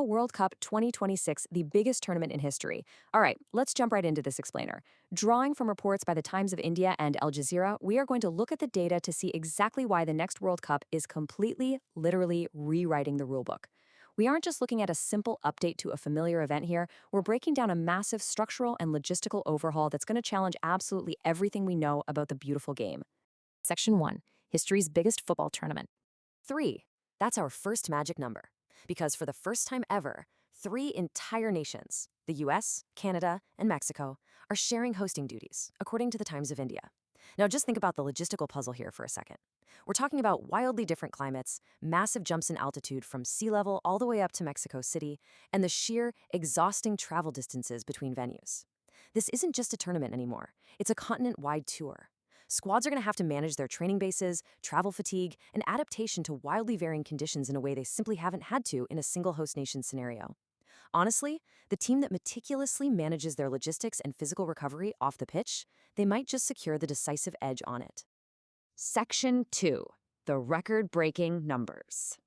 World Cup 2026, the biggest tournament in history. All right, let's jump right into this explainer. Drawing from reports by the Times of India and Al Jazeera, we are going to look at the data to see exactly why the next World Cup is completely, literally rewriting the rulebook. We aren't just looking at a simple update to a familiar event here, we're breaking down a massive structural and logistical overhaul that's going to challenge absolutely everything we know about the beautiful game. Section 1, History's biggest football tournament. 3. That's our first magic number. Because for the first time ever, three entire nations, the US, Canada, and Mexico, are sharing hosting duties, according to the Times of India. Now just think about the logistical puzzle here for a second. We're talking about wildly different climates, massive jumps in altitude from sea level all the way up to Mexico City, and the sheer, exhausting travel distances between venues. This isn't just a tournament anymore, it's a continent-wide tour. Squads are going to have to manage their training bases, travel fatigue, and adaptation to wildly varying conditions in a way they simply haven't had to in a single host nation scenario. Honestly, the team that meticulously manages their logistics and physical recovery off the pitch, they might just secure the decisive edge on it. Section 2. The record-breaking numbers.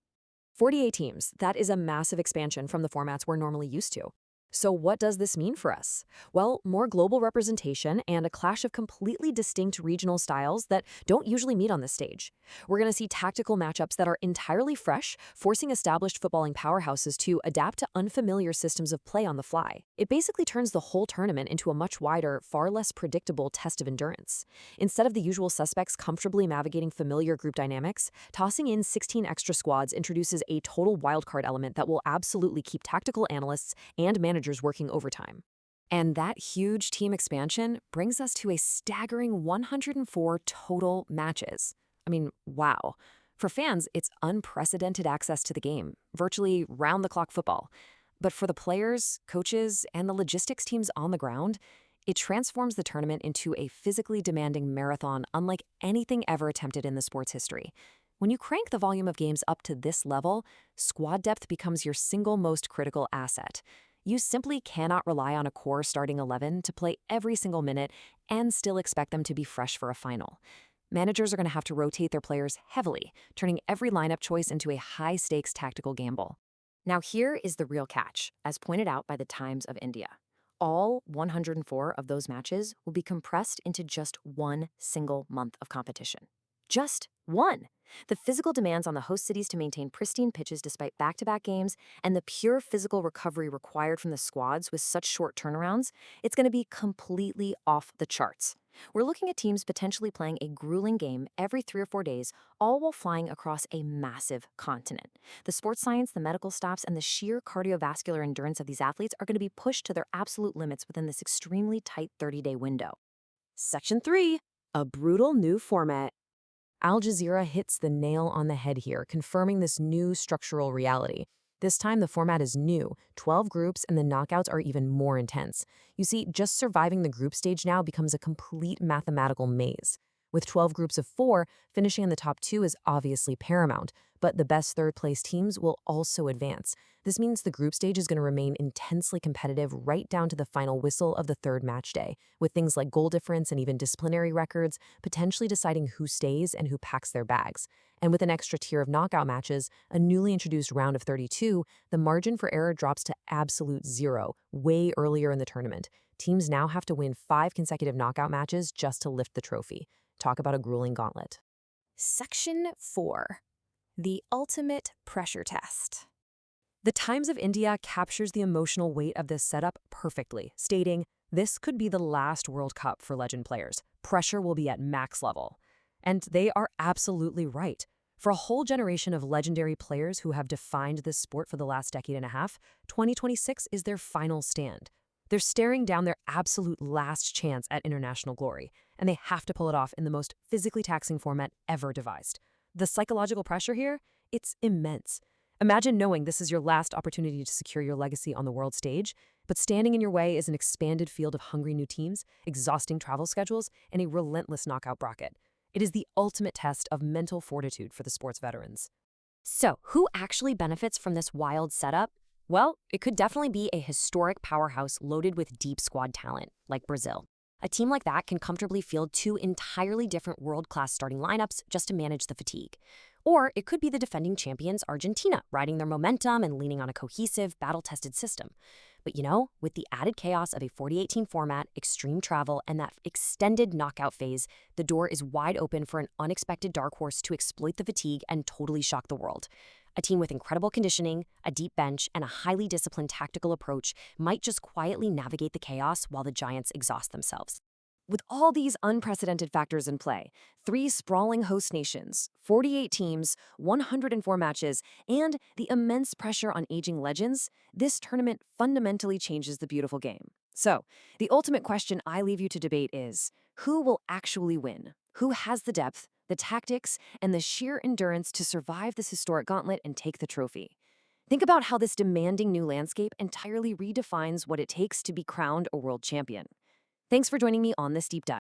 48 teams, that is a massive expansion from the formats we're normally used to. So what does this mean for us? Well, more global representation and a clash of completely distinct regional styles that don't usually meet on this stage. We're going to see tactical matchups that are entirely fresh, forcing established footballing powerhouses to adapt to unfamiliar systems of play on the fly. It basically turns the whole tournament into a much wider, far less predictable test of endurance. Instead of the usual suspects comfortably navigating familiar group dynamics, tossing in 16 extra squads introduces a total wildcard element that will absolutely keep tactical analysts and managers working overtime. And that huge team expansion brings us to a staggering 104 total matches. I mean, wow. For fans, it's unprecedented access to the game, virtually round-the-clock football. But for the players, coaches, and the logistics teams on the ground, it transforms the tournament into a physically demanding marathon unlike anything ever attempted in the sport's history. When you crank the volume of games up to this level, squad depth becomes your single most critical asset. You simply cannot rely on a core starting 11 to play every single minute and still expect them to be fresh for a final. Managers are going to have to rotate their players heavily, turning every lineup choice into a high-stakes tactical gamble. Now here is the real catch, as pointed out by the Times of India. All 104 of those matches will be compressed into just one single month of competition. Just one. The physical demands on the host cities to maintain pristine pitches despite back-to-back games and the pure physical recovery required from the squads with such short turnarounds, it's going to be completely off the charts. We're looking at teams potentially playing a grueling game every 3 or 4 days, all while flying across a massive continent. The sports science, the medical staffs, and the sheer cardiovascular endurance of these athletes are going to be pushed to their absolute limits within this extremely tight 30-day window. Section 3. A brutal new format. Al Jazeera hits the nail on the head here, confirming this new structural reality. This time, the format is new, 12 groups, and the knockouts are even more intense. You see, just surviving the group stage now becomes a complete mathematical maze. With 12 groups of 4, finishing in the top 2 is obviously paramount, but the best third-place teams will also advance. This means the group stage is going to remain intensely competitive right down to the final whistle of the third match day, with things like goal difference and even disciplinary records potentially deciding who stays and who packs their bags. And with an extra tier of knockout matches, a newly introduced round of 32, the margin for error drops to absolute zero, way earlier in the tournament. Teams now have to win 5 consecutive knockout matches just to lift the trophy. Talk about a grueling gauntlet. Section 4. The ultimate pressure test. The Times of India captures the emotional weight of this setup perfectly, stating, "This could be the last World Cup for legend players. Pressure will be at max level." And they are absolutely right. For a whole generation of legendary players who have defined this sport for the last decade and a half, 2026 is their final stand. They're staring down their absolute last chance at international glory, and they have to pull it off in the most physically taxing format ever devised. The psychological pressure here, it's immense. Imagine knowing this is your last opportunity to secure your legacy on the world stage, but standing in your way is an expanded field of hungry new teams, exhausting travel schedules, and a relentless knockout bracket. It is the ultimate test of mental fortitude for the sport's veterans. So, who actually benefits from this wild setup? Well, it could definitely be a historic powerhouse loaded with deep squad talent, like Brazil. A team like that can comfortably field 2 entirely different world-class starting lineups just to manage the fatigue. Or it could be the defending champions Argentina, riding their momentum and leaning on a cohesive, battle-tested system. But with the added chaos of a 40-18 format, extreme travel, and that extended knockout phase, the door is wide open for an unexpected dark horse to exploit the fatigue and totally shock the world. A team with incredible conditioning, a deep bench, and a highly disciplined tactical approach might just quietly navigate the chaos while the Giants exhaust themselves. With all these unprecedented factors in play, three sprawling host nations, 48 teams, 104 matches, and the immense pressure on aging legends, this tournament fundamentally changes the beautiful game. So, the ultimate question I leave you to debate is, who will actually win? Who has the depth, the tactics, and the sheer endurance to survive this historic gauntlet and take the trophy? Think about how this demanding new landscape entirely redefines what it takes to be crowned a world champion. Thanks for joining me on this deep dive.